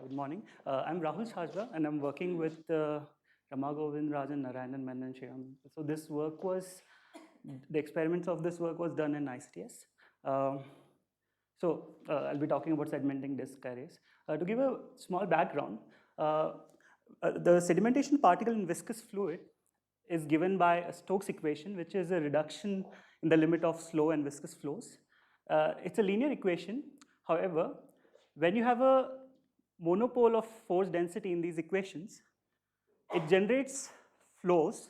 Good morning. I'm Rahul Chajwa, and I'm working with Ramanujan, Rajan, Narayanan, Menon, Shyam. So the experiments of this work was done in ICTS. I'll be talking about sedimenting disk arrays. To give a small background, the sedimentation particle in viscous fluid is given by a Stokes equation, which is a reduction in the limit of slow and viscous flows. It's a linear equation. However, when you have a monopole of force density in these equations, it generates flows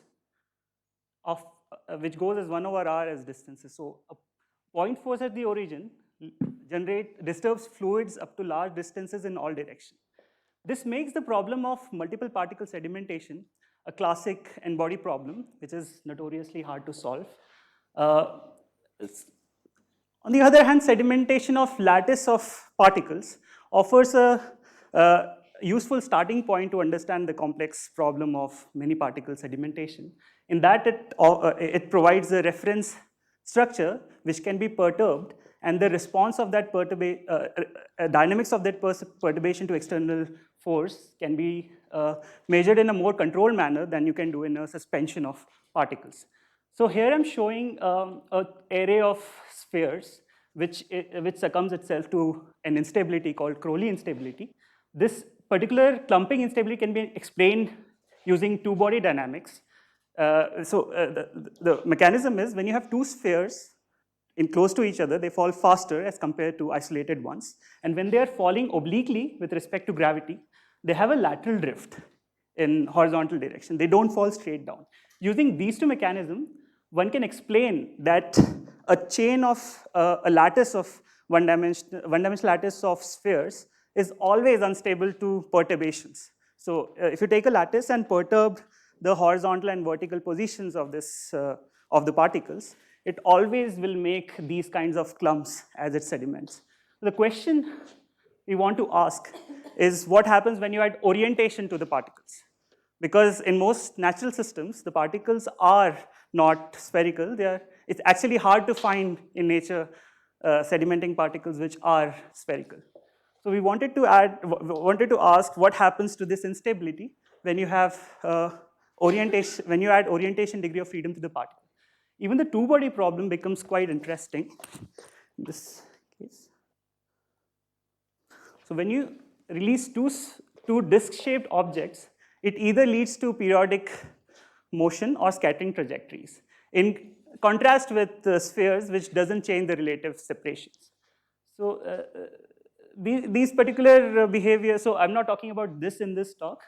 of which goes as 1 over r as distances. So a point force at the origin disturbs fluids up to large distances in all directions. This makes the problem of multiple particle sedimentation a classic n-body problem, which is notoriously hard to solve. On the other hand, sedimentation of lattice of particles offers a useful starting point to understand the complex problem of many particle sedimentation. In that, it provides a reference structure which can be perturbed, and the response of that dynamics of that perturbation to external force can be measured in a more controlled manner than you can do in a suspension of particles. So here I'm showing an array of spheres which succumbs itself to an instability called Crowley instability. This particular clumping instability can be explained using two-body dynamics. The mechanism is when you have two spheres close to each other, they fall faster as compared to isolated ones. And when they are falling obliquely with respect to gravity, they have a lateral drift in horizontal direction. They don't fall straight down. Using these two mechanisms, one can explain that a chain of a lattice of one-dimensional lattice of spheres is always unstable to perturbations. So if you take a lattice and perturb the horizontal and vertical positions of the particles, it always will make these kinds of clumps as it sediments. The question we want to ask is what happens when you add orientation to the particles? Because in most natural systems, the particles are not spherical. It's actually hard to find in nature sedimenting particles which are spherical. So we wanted to ask what happens to this instability when you have orientation, when you add orientation degree of freedom to the particle. Even the two-body problem becomes quite interesting in this case. So when you release two disc-shaped objects, it either leads to periodic motion or scattering trajectories, in contrast with spheres, which doesn't change the relative separations. So these particular behavior, so I'm not talking about this in this talk.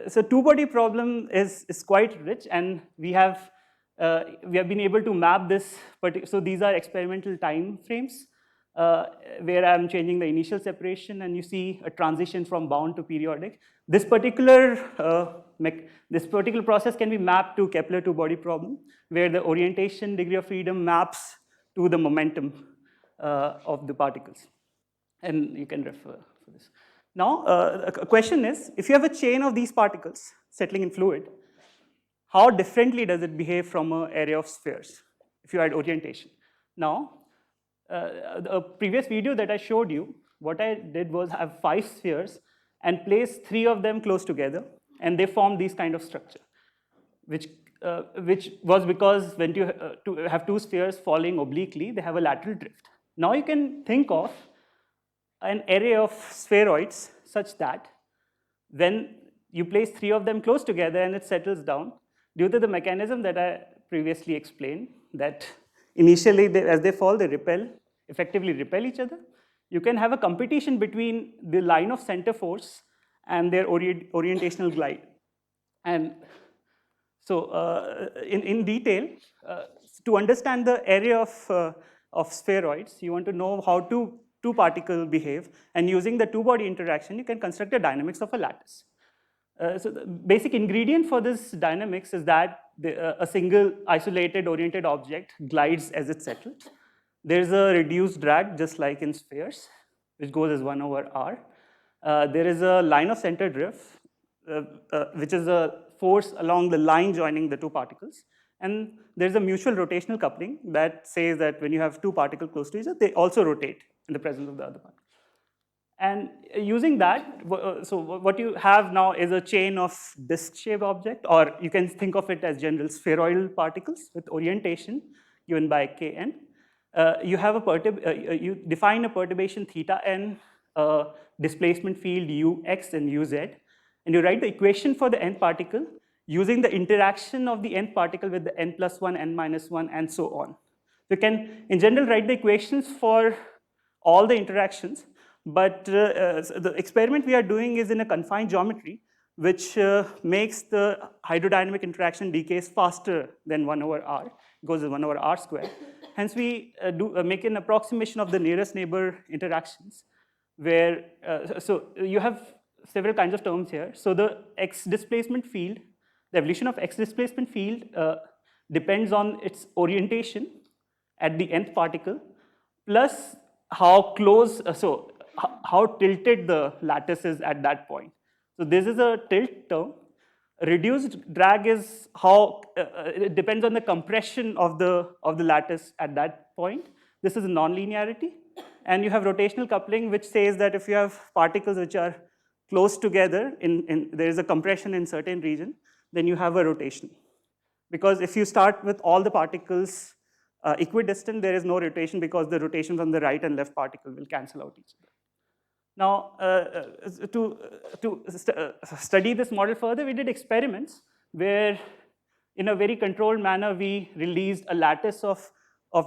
So two-body problem is quite rich, and we have been able to map this. So these are experimental time frames where I'm changing the initial separation, and you see a transition from bound to periodic. This particular process can be mapped to Kepler two-body problem, where the orientation degree of freedom maps to the momentum of the particles. And you can refer for this. Now, a question is, if you have a chain of these particles settling in fluid, how differently does it behave from an array of spheres if you add orientation? Now, a previous video that I showed you, what I did was have 5 spheres and place 3 of them close together, and they form these kind of structure, which was because when you have 2 spheres falling obliquely, they have a lateral drift. Now you can think of an array of spheroids such that when you place 3 of them close together and it settles down, due to the mechanism that I previously explained, that initially as they fall, they effectively repel each other, you can have a competition between the line of center force and their orientational glide. And so in detail, to understand the array of spheroids, you want to know how two particles behave, and using the two-body interaction, you can construct a dynamics of a lattice. So the basic ingredient for this dynamics is that a single isolated oriented object glides as it settles. There's a reduced drag, just like in spheres, which goes as 1 over r. There is a line of center drift, which is a force along the line joining the 2 particles. And there's a mutual rotational coupling that says that when you have 2 particles close to each other, they also rotate in the presence of the other particle. And using that, so what you have now is a chain of disk-shaped object, or you can think of it as general spheroidal particles with orientation given by Kn. You have you define a perturbation theta n, displacement field ux and uz, and you write the equation for the nth particle using the interaction of the nth particle with the n plus 1, n minus 1, and so on. You can, in general, write the equations for all the interactions, but the experiment we are doing is in a confined geometry, which makes the hydrodynamic interaction decays faster than 1 over r, it goes to 1 over r square. Hence, we make an approximation of the nearest neighbor interactions, where, so you have several kinds of terms here. So the x displacement field, the evolution of x displacement field depends on its orientation at the nth particle, plus how close, how tilted the lattice is at that point. So this is a tilt term. Reduced drag is how, it depends on the compression of the lattice at that point. This is nonlinearity. And you have rotational coupling, which says that if you have particles which are close together, there is a compression in certain region, then you have a rotation. Because if you start with all the particles equidistant, there is no rotation because the rotation from the right and left particle will cancel out each other. Now, to study this model further, we did experiments where, in a very controlled manner, we released a lattice of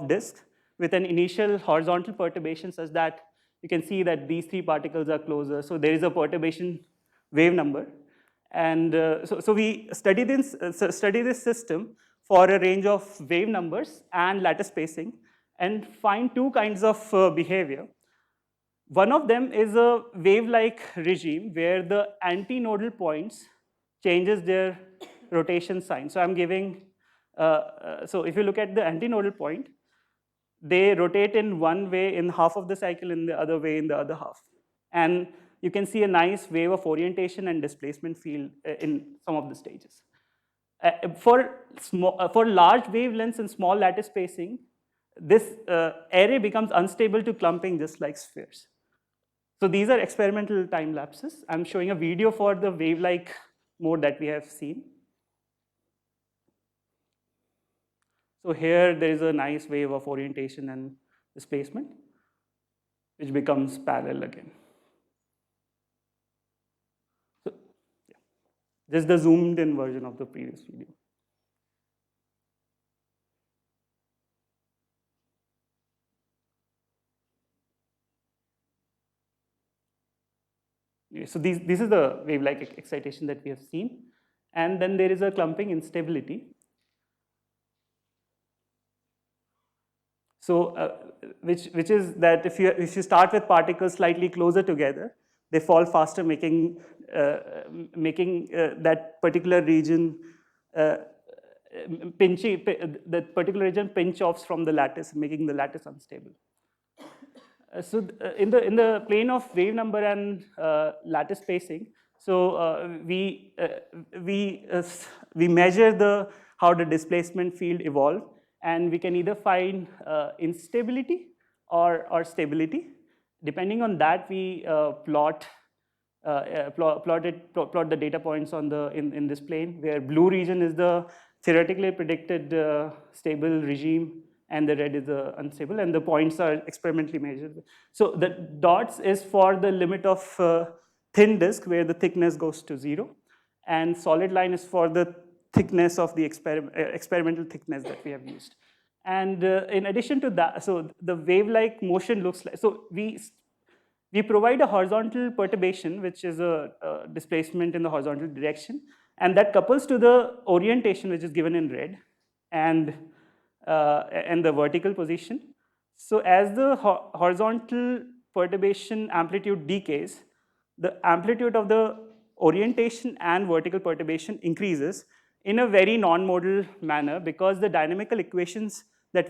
disk with an initial horizontal perturbation such that you can see that these three particles are closer. So there is a perturbation wave number. And so we study this system for a range of wave numbers and lattice spacing and find two kinds of behavior. One of them is a wave-like regime where the antinodal points changes their rotation sign. So I'm giving, so if you look at the antinodal point, they rotate in one way in half of the cycle, in the other way in the other half. And you can see a nice wave of orientation and displacement field in some of the stages. For large wavelengths and small lattice spacing, this array becomes unstable to clumping just like spheres. So these are experimental time lapses. I'm showing a video for the wave-like mode that we have seen. So here there is a nice wave of orientation and displacement, which becomes parallel again. So yeah, this is the zoomed in version of the previous video. So this is the wave-like excitation that we have seen. And then there is a clumping instability. So which is that if you start with particles slightly closer together, they fall faster, making that particular region pinch offs from the lattice, making the lattice unstable. So in the plane of wave number and lattice spacing, so we measure how the displacement field evolve, and we can either find instability or stability. Depending on that, we plot the data points in this plane, where blue region is the theoretically predicted stable regime, and the red is the unstable, and the points are experimentally measured. So the dots is for the limit of thin disk, where the thickness goes to 0, and solid line is for the thickness of the experimental thickness that we have used. And in addition to that, so the wave-like motion looks like, so we provide a horizontal perturbation, which is a displacement in the horizontal direction, and that couples to the orientation, which is given in red, and the vertical position. So as the horizontal perturbation amplitude decays, the amplitude of the orientation and vertical perturbation increases in a very non-modal manner, because the dynamical equations the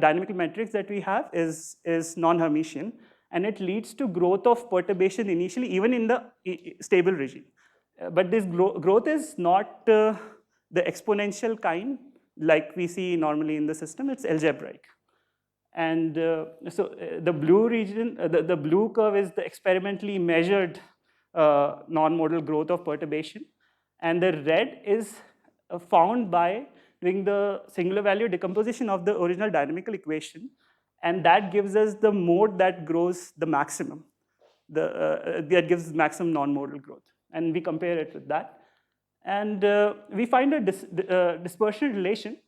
dynamical matrix that we have is non-Hermitian, and it leads to growth of perturbation initially, even in the stable regime. But this growth is not the exponential kind like we see normally in the system, it's algebraic. And the blue region, the blue curve is the experimentally measured non-modal growth of perturbation. And the red is found by doing the singular value decomposition of the original dynamical equation. And that gives us the mode that grows the maximum. That gives maximum non-modal growth. And we compare it with that. And we find a dispersion relation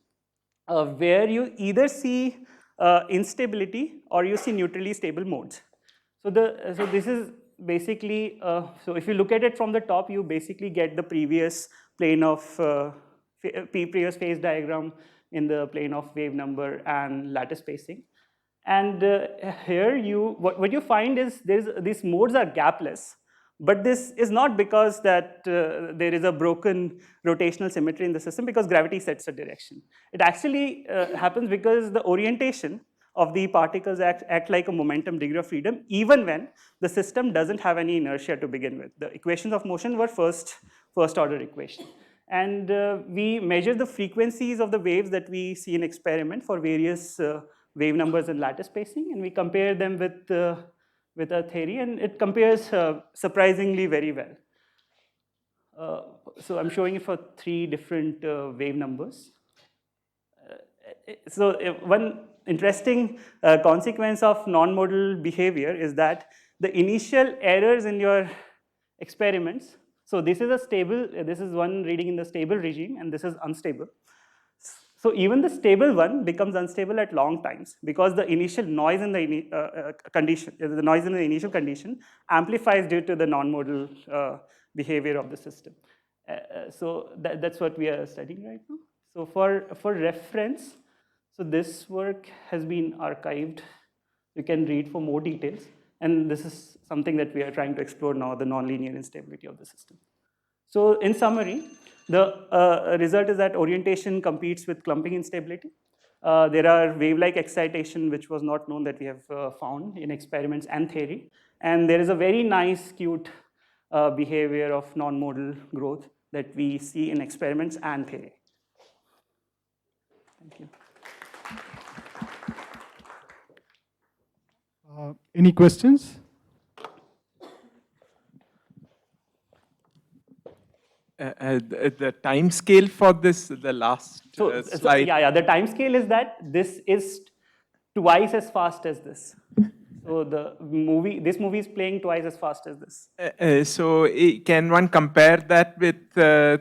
where you either see instability or you see neutrally stable modes. So this is basically, so if you look at it from the top, you basically get the previous plane of, previous phase diagram in the plane of wave number and lattice spacing. And here what you find is these modes are gapless. But this is not because that there is a broken rotational symmetry in the system, because gravity sets a direction. It actually happens because the orientation of the particles act like a momentum degree of freedom, even when the system doesn't have any inertia to begin with. The equations of motion were first order equation. And we measure the frequencies of the waves that we see in experiment for various wave numbers and lattice spacing, and we compare them with a theory, and it compares surprisingly very well. So I'm showing it for 3 different wave numbers. So one interesting consequence of non-modal behavior is that the initial errors in your experiments, so this is a stable, this is one reading in the stable regime, and this is unstable. So even the stable one becomes unstable at long times, because the initial noise in the condition, the noise in the initial condition amplifies due to the non-modal behavior of the system. So that's what we are studying right now. So for reference, so this work has been archived. You can read for more details. And this is something that we are trying to explore now, the nonlinear instability of the system. So in summary, the result is that orientation competes with clumping instability. There are Wavelike excitation, which was not known, that we have found in experiments and theory. And there is a very nice, cute behavior of non-modal growth that we see in experiments and theory. Thank you. Any questions? The time scale for this, the last slide. Yeah, the time scale is that this is twice as fast as this. So this movie is playing twice as fast as this. So can one compare that with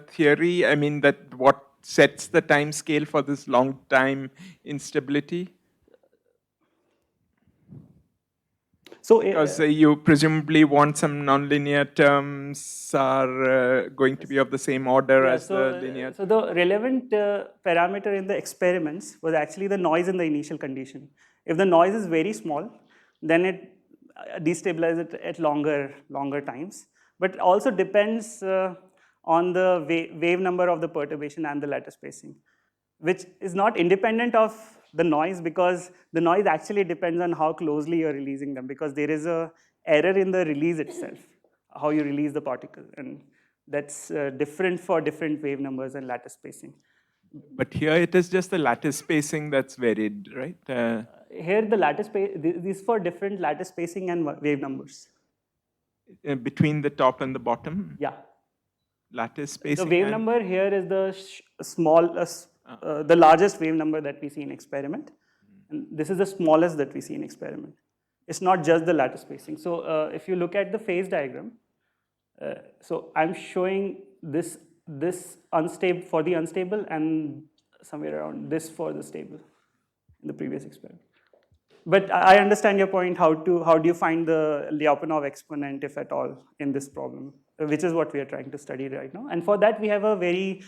theory? I mean, that what sets the time scale for this long time instability? So because you presumably want some nonlinear terms are going to be of the same order as the linear. So the relevant parameter in the experiments was actually the noise in the initial condition. If the noise is very small, then it destabilizes it at longer times. But it also depends on the wave number of the perturbation and the lattice spacing, which is not independent of the noise, because the noise actually depends on how closely you're releasing them, because there is an error in the release itself, how you release the particle, and that's different for different wave numbers and lattice spacing. But here it is just the lattice spacing that's varied, right? Here the lattice these for different lattice spacing and wave numbers. Between the top and the bottom? Yeah. Lattice spacing. The wave number here is the largest wave number that we see in experiment. And this is the smallest that we see in experiment. It's not just the lattice spacing. So if you look at the phase diagram, so I'm showing this unstable for the unstable and somewhere around this for the stable in the previous experiment. But I understand your point, how do you find the Lyapunov exponent, if at all, in this problem, which is what we are trying to study right now. And for that, we have a very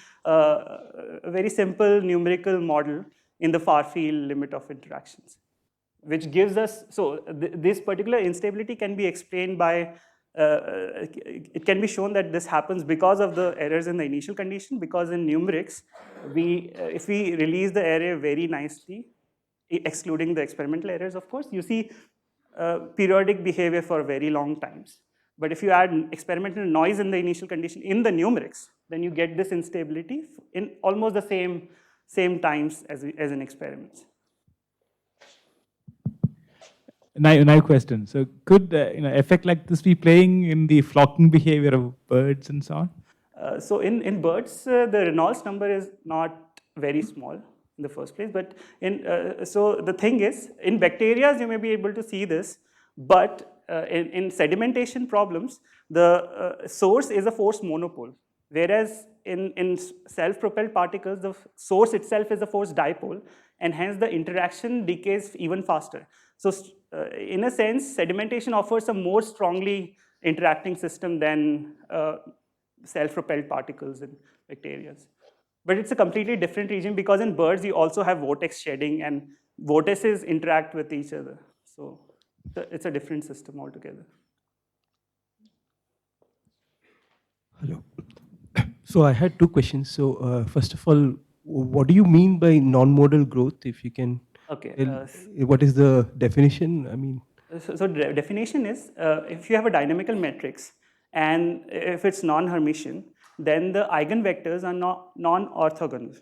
simple numerical model in the far field limit of interactions, which gives us, so this particular instability can be explained by, it can be shown that this happens because of the errors in the initial condition, because in numerics, if we release the array very nicely, excluding the experimental errors, of course, you see periodic behavior for very long times. But if you add experimental noise in the initial condition in the numerics, then you get this instability in almost the same times as in experiments. naive question. So could effect like this be playing in the flocking behavior of birds and so on? So in birds, the Reynolds number is not very small in the first place. But so the thing is, in bacteria, you may be able to see this, but in sedimentation problems, the source is a force monopole, whereas in self-propelled particles, the source itself is a force dipole, and hence the interaction decays even faster. So in a sense, sedimentation offers a more strongly interacting system than self-propelled particles in bacteria. But it's a completely different region because in birds, you also have vortex shedding and vortices interact with each other. So it's a different system altogether. Hello. So I had two questions. So first of all, what do you mean by non-modal growth? If you can tell, what is the definition? I mean, so the definition is if you have a dynamical matrix and if it's non-Hermitian, then the eigenvectors are non-orthogonal.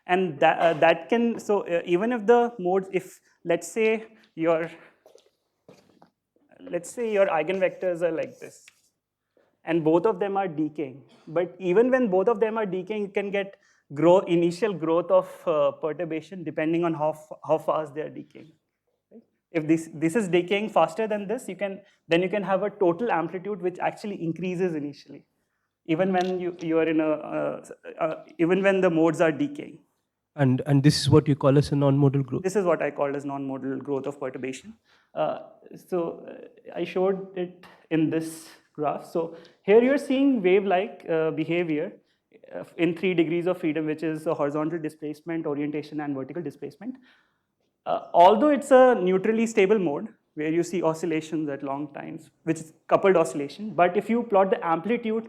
And that can, so even if the modes, if let's say your eigenvectors are like this, and both of them are decaying, but even when both of them are decaying, you can get initial growth of perturbation depending on how fast they are decaying. Right? If this is decaying faster than this, then you can have a total amplitude which actually increases initially, even when you are in even when the modes are decaying. and this is what you call as a non-modal growth? This is what I called as non-modal growth of perturbation. I showed it in this graph. So here you're seeing wave-like behavior in 3 degrees of freedom, which is a horizontal displacement, orientation, and vertical displacement. Although it's a neutrally stable mode, where you see oscillations at long times, which is coupled oscillation, but if you plot the amplitude,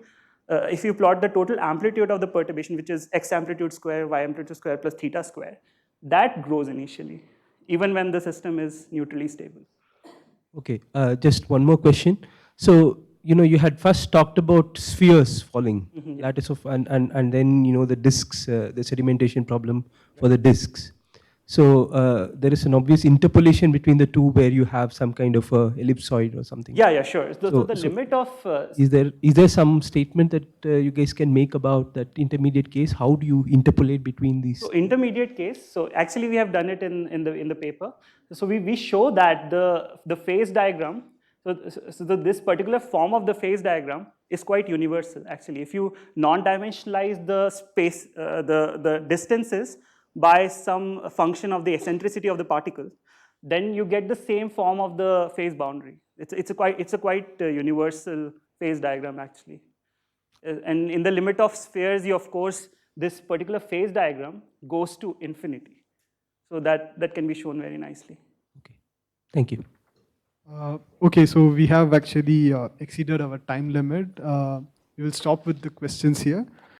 if you plot the total amplitude of the perturbation, which is x amplitude square, y amplitude square plus theta square, that grows initially, even when the system is neutrally stable. Okay, just one more question. So, you had first talked about spheres falling, lattice of, and then, the disks, the sedimentation problem for the disks. So there is an obvious interpolation between the two where you have some kind of ellipsoid or something. Yeah, sure. So the limit of... is there some statement that you guys can make about that intermediate case? How do you interpolate between these? So intermediate case, so actually we have done it in the paper. So we show that the phase diagram, so this particular form of the phase diagram is quite universal actually. If you non-dimensionalize the space, the distances by some function of the eccentricity of the particle, then you get the same form of the phase boundary. It's a quite universal phase diagram actually. And in the limit of spheres, of course, this particular phase diagram goes to infinity. So that can be shown very nicely. Okay, thank you. Okay, so we have actually exceeded our time limit. We will stop with the questions here.